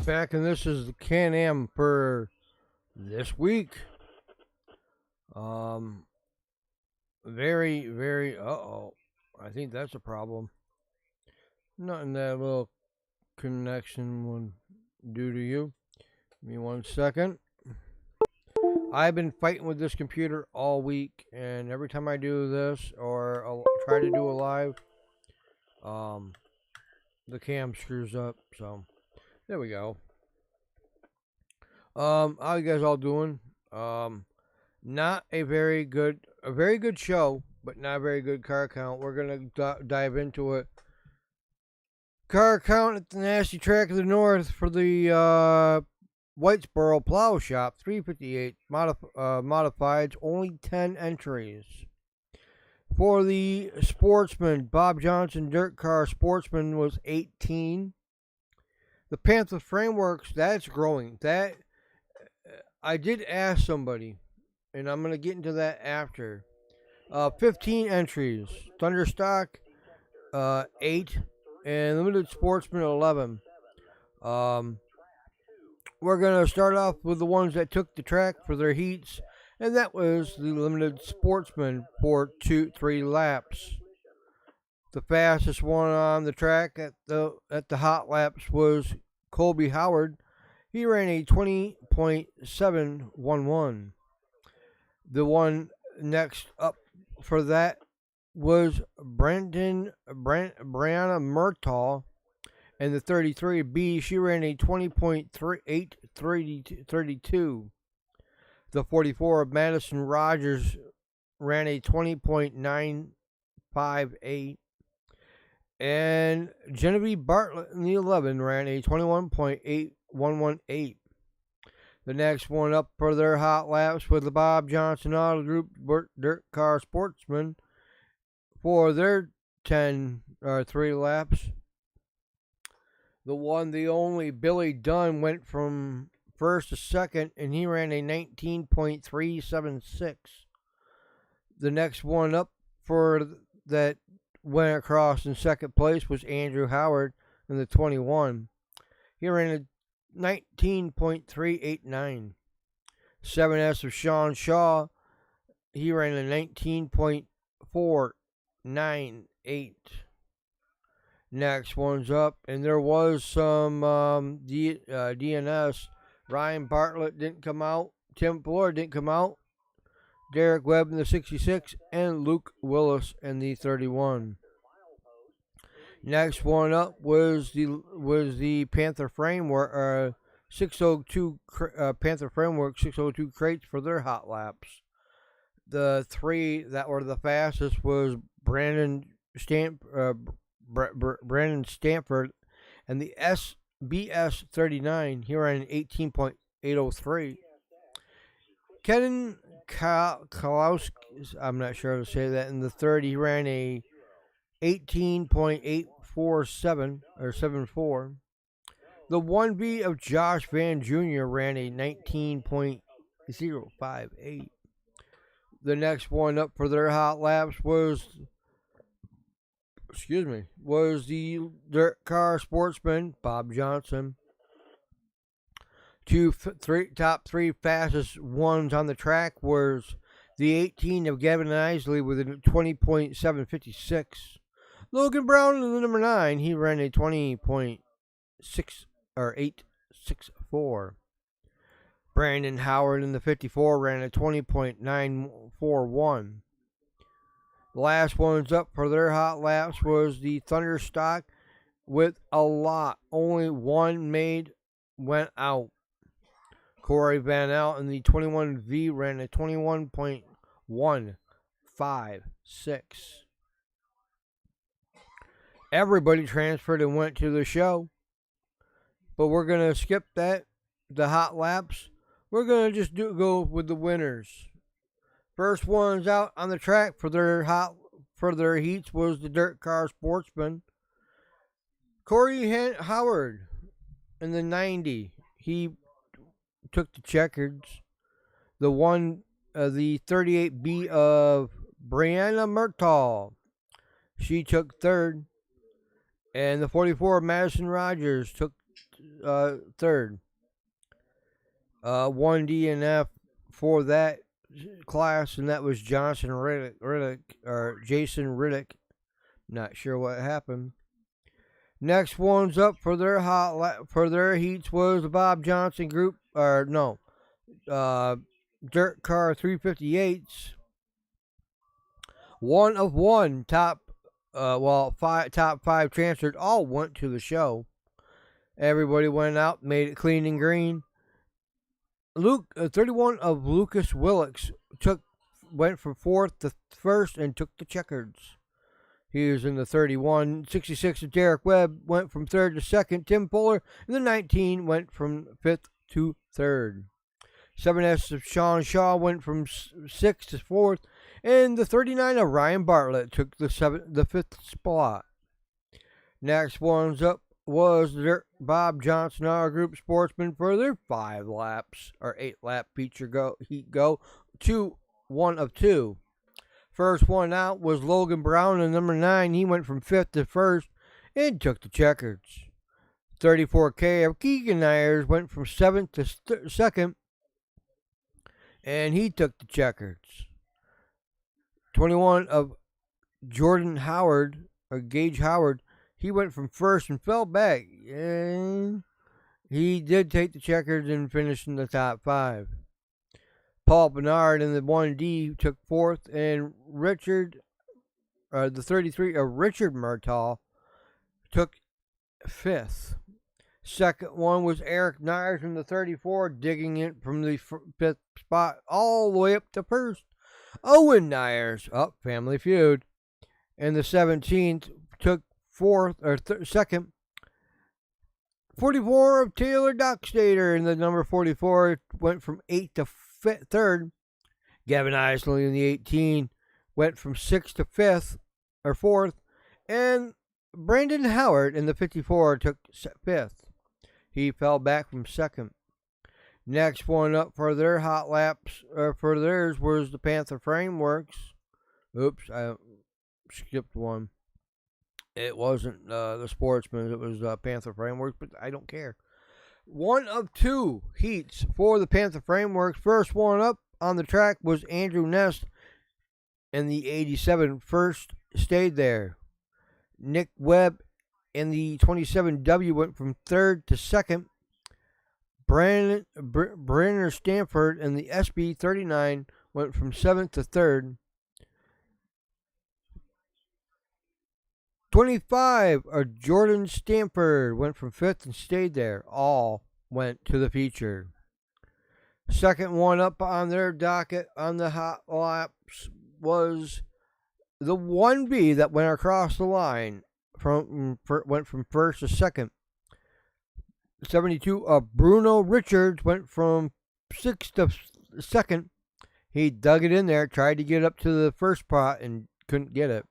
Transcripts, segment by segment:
back, and this is the Can-Am for this week. Um, very. I think that's a problem. Nothing that little connection would do to you. Give me 1 second. I've been fighting with this computer all week, and every time I do this or I'll try to do a live, the cam screws up. So there we go. How you guys all doing? Not a very good show, but not a very good car count. We're gonna dive into it. Car count at the Nasty Track of the North for the Whitesboro Plow Shop, 358 modifieds, only 10 entries. For the Sportsman, Bob Johnson Dirt Car Sportsman was 18. The Panther Frameworks, that's growing. That I did ask somebody, and I'm going to get into that after. 15 entries. Thunderstock, 8. And Limited Sportsman, 11. We're going to start off with the ones that took the track for their heats, and that was the Limited Sportsman for 3 laps. The fastest one on the track at the hot laps was Colby Howard. He ran a 20.711. The one next up for that was Brianna Murtaugh, and the 33B, she ran a 20.3832. The 44 of Madison Rogers ran a 20.958. And Genevieve Bartlett in the 11 ran a 21.8118. The next one up for their hot laps was the Bob Johnson Auto Group Dirt Car Sportsman for their 3 laps. The one, the only, Billy Dunn went from first to second, and he ran a 19.376. The next one up for that went across in second place was Andrew Howard in the 21. He ran a 19.389. 7S of Sean Shaw, he ran a 19.498. Next one's up, and there was some DNS. Ryan Bartlett didn't come out. Tim Floyd didn't come out. Derek Webb in the 66, and Luke Willis in the 31. Next one up was the Panther Framework 602 Panther Framework 602 crates for their hot laps. The 3 that were the fastest was Brandon Stanford, and the SBS 39. He ran an 18.803. Ken Kalowski, I'm not sure how to say that, in the 30, he ran a 18.847 or 74. The 1B of Josh Van Jr. ran a 19.058. The next one up for their hot laps was the Dirt Car Sportsman, Bob Johnson. Top 3 fastest ones on the track was the 18 of Gavin Isley with a 20.756. Logan Brown in the number 9, he ran a 864. Brandon Howard in the 54 ran a 20.941. The last ones up for their hot laps was the Thunderstock with a lot. Only one went out. Corey Van Alt in the 21V ran a 21.156. Everybody transferred and went to the show. But we're going to skip the hot laps. We're going to just go with the winners. First ones out on the track for their heats was the Dirt Car Sportsman. Corey Howard in the 90. He took the checkers. The 38B of Brianna Murtaugh, she took third. And the 44 of Madison Rogers took third. 1 DNF for that class, and that was Jason Riddick, or Jason Riddick. Not sure what happened. Next ones up for their for their heats was the Bob Johnson group, or no, dirt car 358s. 1 of 1 top, top 5 transferred. All went to the show. Everybody went out, made it clean and green. 31 of Lucas Willix went from 4th to 1st and took the checkers. He was in the 31. 66 of Derek Webb went from 3rd to 2nd. Tim Fuller in the 19 went from 5th to 3rd. 7S of Sean Shaw went from 6th to 4th. And the 39 of Ryan Bartlett took the 5th spot. Next ones up was Bob Johnson, our group sportsman, for their 5 laps, or 8 lap feature heat go, 1 of 2. First one out was Logan Brown in number 9. He went from 5th to 1st and took the checkers. 34K of Keegan Ayers went from 7th to 2nd, and he took the checkers. 21 of Jordan Howard, or Gage Howard, he went from 1st and fell back. And he did take the checkers and finished in the top 5. Paul Bernard in the 1D took 4th, and the 33 of Richard Murtaugh took 5th. Second one was Eric Nyers in the 34, digging it from the 5th spot all the way up to 1st. Owen Nyers, Family Feud, in the 17th took 4th or 2nd. 44 of Taylor Dockstader in the number 44 went from 8th to 3rd. Gavin Isley in the 18 went from 6th to 5th or 4th, and Brandon Howard in the 54 took 5th. He fell back from 2nd. Next one up for their hot laps, or for theirs, was the Panther Frameworks. Oops, I skipped one. It wasn't the Sportsman, it was Panther Frameworks, but I don't care. 1 of 2 heats for the Panther Frameworks. First one up on the track was Andrew Nest in the 87. First stayed there. Nick Webb in the 27W went from 3rd to 2nd. Brenner Stanford in the SB 39 went from 7th to 3rd. 25 of Jordan Stanford went from 5th and stayed there. All went to the feature. Second one up on their docket on the hot laps was the 1B that went across the line. Went from 1st to 2nd. 72 of Bruno Richards went from 6th to 2nd. He dug it in there, tried to get up to the first spot, and couldn't get it.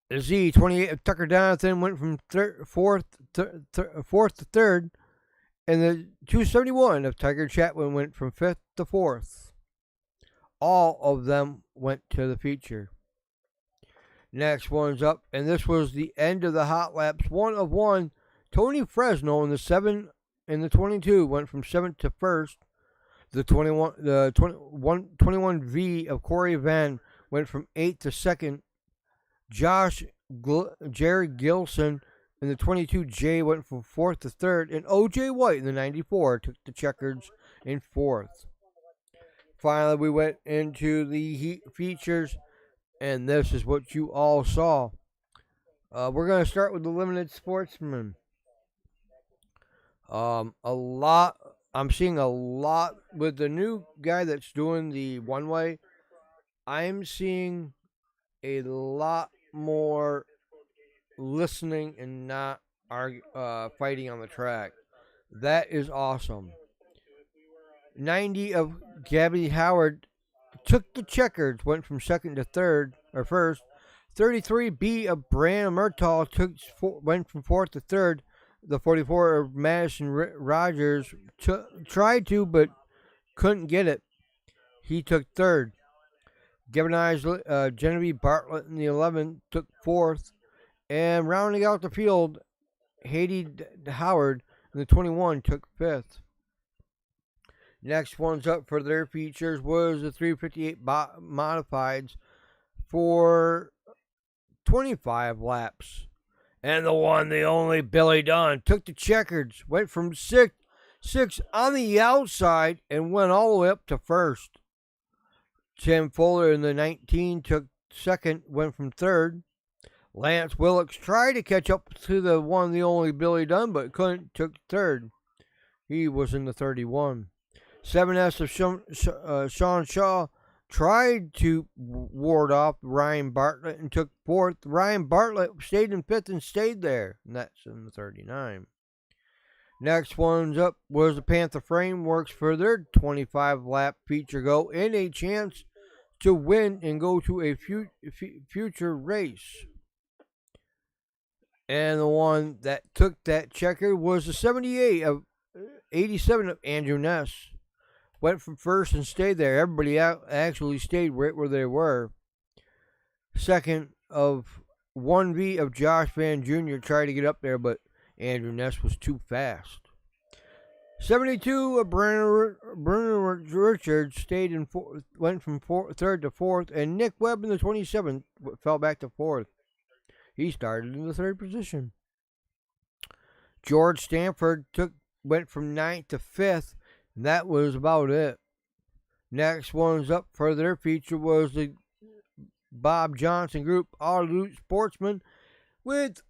The Z28 of Tucker Donathan went from 4th to 3rd, and the 271 of Tiger Chatwin went from 5th to 4th. All of them went to the feature. Next one's up, and this was the end of the hot laps. 1 of 1. Tony Fresno in the 7 and the 22 went from 7th to 1st. The 21V of Corey Van went from 8th to 2nd. Jerry Gilson in the 22J went from 4th to 3rd, and OJ White in the 94 took the checkers in 4th. Finally, we went into the heat features, and this is what you all saw. We're going to start with the Limited Sportsman. I'm seeing a lot with the new guy that's doing the one-way. I'm seeing a lot more listening and not fighting on the track. That is awesome. 90 of Gabby Howard took the checkers, went from 2nd to 3rd or 1st. 33B of Brandon Murtaugh went from 4th to 3rd. The 44 of Madison Rogers tried to, but couldn't get it. He took 3rd. Genevieve Bartlett in the 11 took 4th. And rounding out the field, Haiti Howard in the 21 took 5th. Next ones up for their features was the 358 modifieds for 25 laps. And the one, the only Billy Dunn took the checkers, went from six on the outside and went all the way up to first. Tim Fuller in the 19 took second, went from third. Lance Willocks tried to catch up to the one, the only Billy Dunn, but couldn't, took third. He was in the 31. 7S of Sean Shaw tried to ward off Ryan Bartlett and took fourth. Ryan Bartlett stayed in fifth and stayed there, and that's in the 39. Next one's up was the Panther Frameworks for their 25-lap feature go and a chance to win and go to a future race. And the one that took that checker was the 87 of Andrew Ness. Went from first and stayed there. Everybody actually stayed right where they were. Second of 1V of Josh Van Jr. tried to get up there, but Andrew Ness was too fast. 72 of Bruno Richards stayed in went from third to fourth, and Nick Webb in the 27th fell back to fourth. He started in the third position. George Stanford went from ninth to fifth, and that was about it. Next ones up for their feature was the Bob Johnson Group All-Elite Sportsman with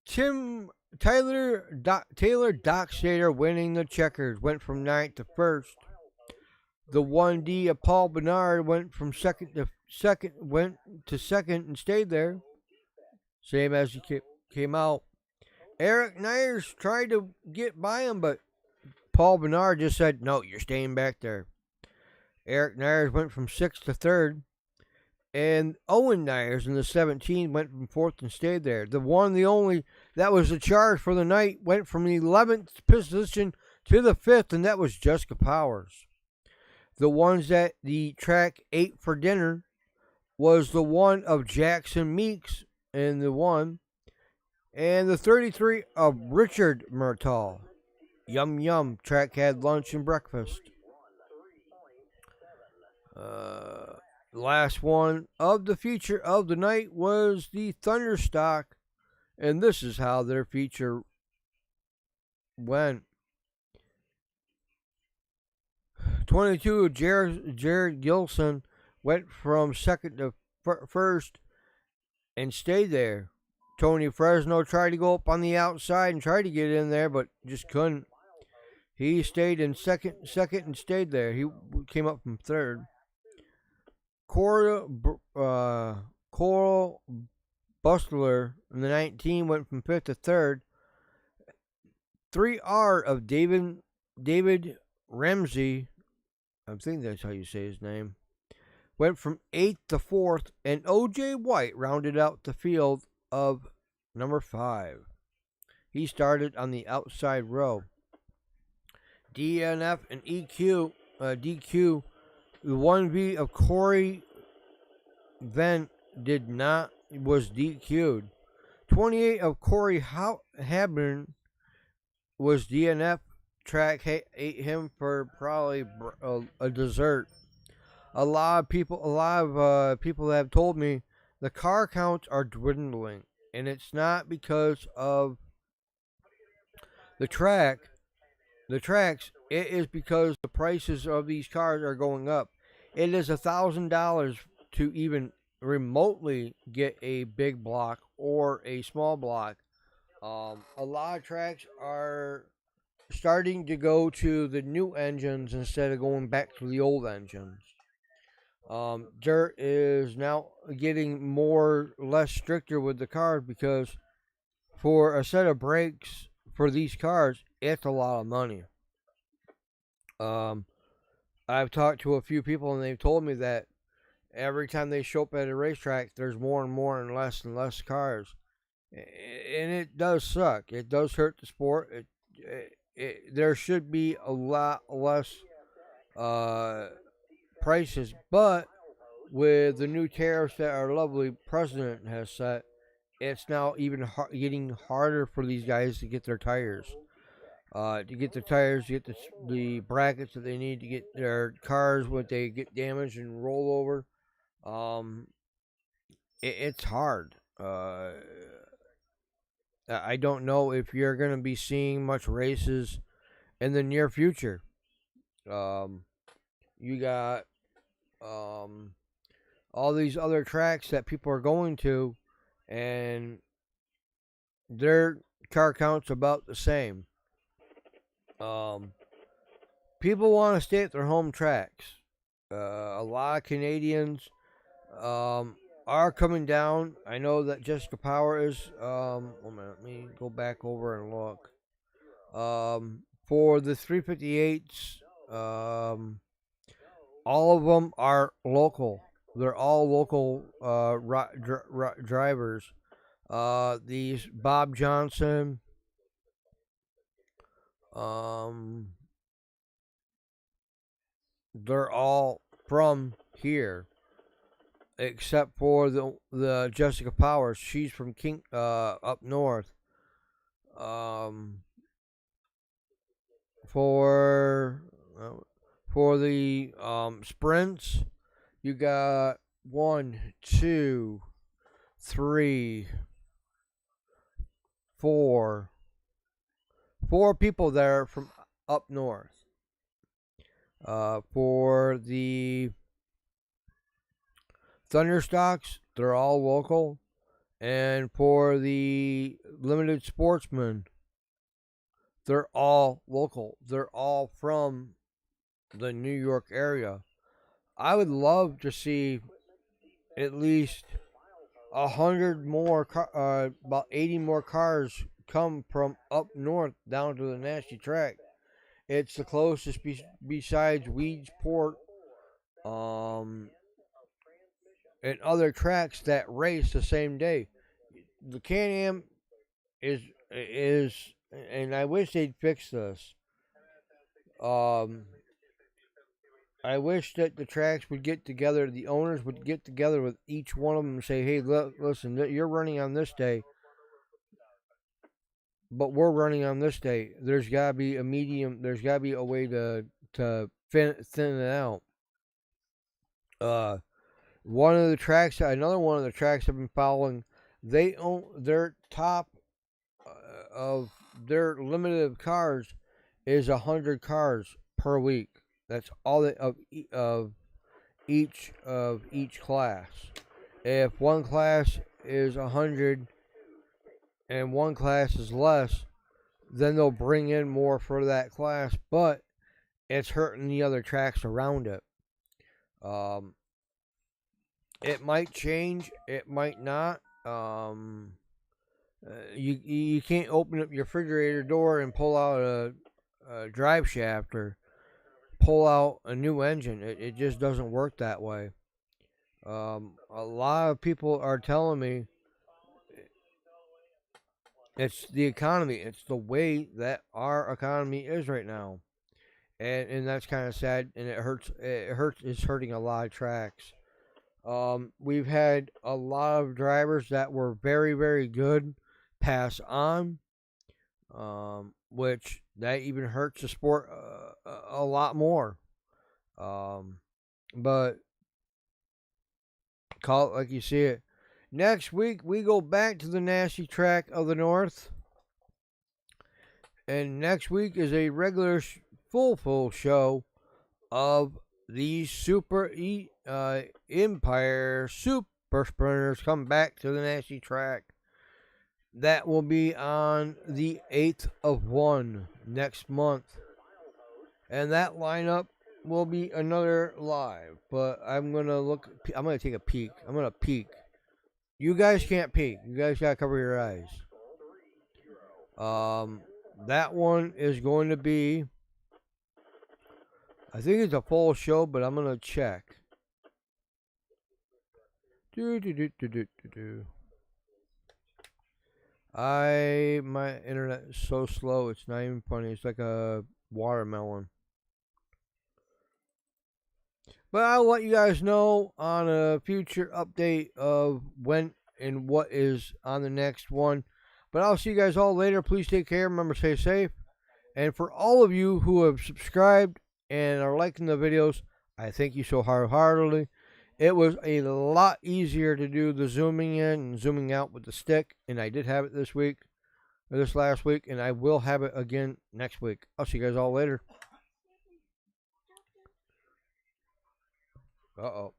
Taylor Dockstader winning the checkers, went from ninth to first. The 1D of Paul Bernard went from second and stayed there, same as he came out. Eric Nyers tried to get by him, but Paul Bernard just said, no, you're staying back there. Eric Nyers went from sixth to third. And Owen Nyers in the 17 went from fourth and stayed there. The one, the only, that was the charge for the night, went from the 11th position to the 5th, and that was Jessica Powers. The ones that the track ate for dinner was the one of Jackson Meeks in the one, and the 33 of Richard Murtaugh. Yum yum, track had lunch and breakfast. Last one of the feature of the night was the Thunderstock, and this is how their feature went. 22 of Jared Gilson went from second to first and stayed there. Tony Fresno tried to go up on the outside and tried to get in there, but just couldn't. He stayed in second and stayed there. He came up from third. Coral Bustler in the 19 went from fifth to third. 3R of David Ramsey, I think that's how you say his name, went from 8th to 4th, and OJ White rounded out the field of number 5. He started on the outside row. DNF and DQ, the 1V of Corey Vent was DQ'd. 28 of Corey Habern was DNF. Track ate him for probably a dessert. A lot of people have told me the car counts are dwindling, and it's not because of the tracks. It is because the prices of these cars are going up. It is $1,000 to even remotely get a big block or a small block. A lot of tracks are starting to go to the new engines instead of going back to the old engines. Dirt is now getting less stricter with the cars because for a set of brakes for these cars, it's a lot of money. I've talked to a few people and they've told me that every time they show up at a racetrack, there's more and less cars. And it does suck. It does hurt the sport. There should be a lot less prices, but with the new tariffs that our lovely president has set, it's now even getting harder for these guys to get their tires. To get the tires, to get the brackets that they need to get their cars when they get damaged and roll over. Um, it's hard. I don't know if you're going to be seeing much races in the near future. Um, you got all these other tracks that people are going to, and their car count's about the same. Um, People want to stay at their home tracks. A lot of Canadians are coming down. I know that Jessica Power is. One minute, let me go back over and look. For the 358s, all of them are local. They're all local drivers. These Bob Johnson. They're all from here, except for the Jessica Powers. She's from King up north. Um, for the sprints, you got 1, 2, 3, 4 people there from up north. For the Thunderstocks, they're all local. And for the Limited Sportsmen, they're all local. They're all from the New York area. I would love to see at least 100 more, about 80 more cars come from up north down to the Nasty Track. It's the closest besides Weedsport, and other tracks that race the same day. The Can-Am is, and I wish they'd fix this. I wish that the tracks would get together, the owners would get together with each one of them and say, hey, listen, you're running on this day, but we're running on this day. There's got to be a medium, there's got to be a way to thin it out. Another one of the tracks I've been following, they own their top of their limited cars is 100 cars per week. That's all of each class. If one class is 100 and one class is less, then they'll bring in more for that class, but it's hurting the other tracks around it. It might change, it might not. You can't open up your refrigerator door and pull out a drive shaft or pull out a new engine. It just doesn't work that way. A lot of people are telling me it's the economy. It's the way that our economy is right now, and that's kind of sad. And it hurts. It's hurting a lot of tracks. We've had a lot of drivers that were very, very good pass on, which that even hurts the sport a lot more. But call it like you see it. Next week, we go back to the Nasty Track of the North. And next week is a regular full show of the Super Empire Super Sprinters come back to the Nasty Track. That will be on the 8th of 1 next month. And that lineup will be another live. But I'm going to take a peek. I'm going to peek. You guys can't peek. You guys got to cover your eyes. That one is going to be, I think it's a full show, but I'm going to check. My internet is so slow, it's not even funny. It's like a watermelon. But I'll let you guys know on a future update of when in what is on the next one. But I'll see you guys all later. Please take care. Remember, stay safe. And for all of you who have subscribed and are liking the videos, I thank you so heartily. It was a lot easier to do the zooming in and zooming out with the stick, and I did have it this week, or this last week, and I will have it again next week. I'll see you guys all later. Uh-oh.